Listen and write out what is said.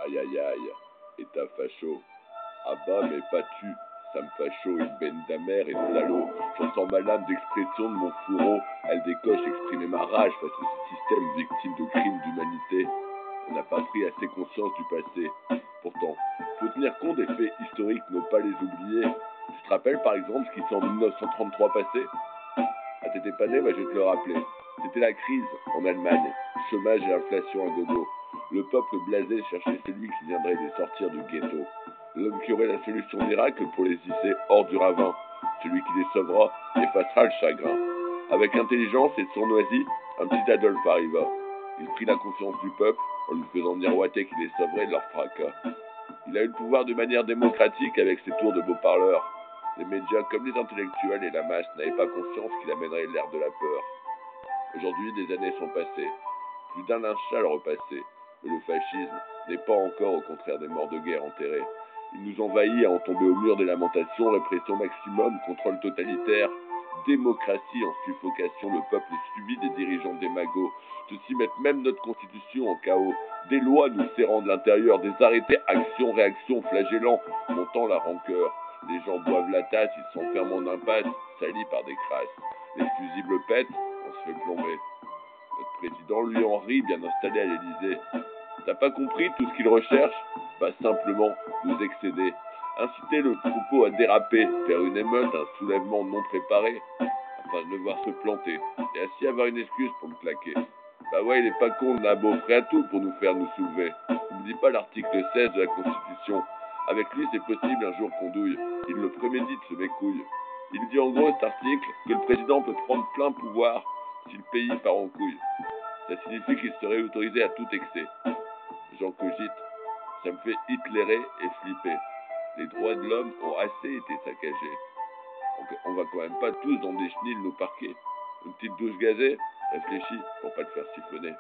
Aïe aïe aïe, état facho. Ah bah mais pas tu, ça me facho, une benne d'amère et de salaud. J'en sens ma lame d'expression de mon fourreau. Elle décoche exprimer ma rage face à ce système victime de crimes d'humanité. On n'a pas pris assez conscience du passé. Pourtant, faut tenir compte des faits historiques, ne pas les oublier. Tu te rappelles par exemple ce qui s'est en 1933 passé? Ah t'étais pas né, bah je vais te le rappeler. C'était la crise en Allemagne, chômage et inflation à gogo. Le peuple blasé cherchait celui qui viendrait les sortir du ghetto. L'homme qui aurait la solution miracle pour les hisser hors du ravin. Celui qui les sauvera effacera le chagrin. Avec intelligence et sournoisie, un petit Adolphe arriva. Il prit la confiance du peuple en lui faisant miroiter qu'il les sauverait de leur fracas. Il a eu le pouvoir de manière démocratique avec ses tours de beaux parleurs. Les médias comme les intellectuels et la masse n'avaient pas conscience qu'il amènerait l'ère de la peur. Aujourd'hui, des années sont passées. Plus d'un lynchal repassé. Mais le fascisme n'est pas encore au contraire des morts de guerre enterrés. Il nous envahit à en tomber au mur des lamentations, répression maximum, contrôle totalitaire, démocratie en suffocation, le peuple subi des dirigeants démagos. Ceux-ci mettent même notre constitution en chaos. Des lois nous serrant de l'intérieur, des arrêtés, actions, réactions, flagellants, montant la rancœur. Les gens boivent la tasse, ils s'enferment en impasse, salis par des crasses. Les fusibles pètent, on se fait plomber. Notre président, lui, Henri, bien installé à l'Élysée. T'as pas compris tout ce qu'il recherche? Bah simplement nous excéder. Inciter le troupeau à déraper, faire une émeute, un soulèvement non préparé, afin de le voir se planter, et ainsi avoir une excuse pour le claquer. Bah ouais, il est pas con, le nabo, prêt à tout pour nous faire nous soulever. N'oublie pas l'article 16 de la Constitution. Avec lui, c'est possible un jour qu'on douille. Il le prémédite, ce mécouille. Il dit en gros, cet article, que le président peut prendre plein pouvoir si le pays part en couille. Ça signifie qu'il serait autorisé à tout excès. J'en cogite, ça me fait hitlérer et flipper. Les droits de l'homme ont assez été saccagés. On va quand même pas tous dans des chenilles nous parquer. Une petite douche gazée, réfléchis pour pas te faire siphonner.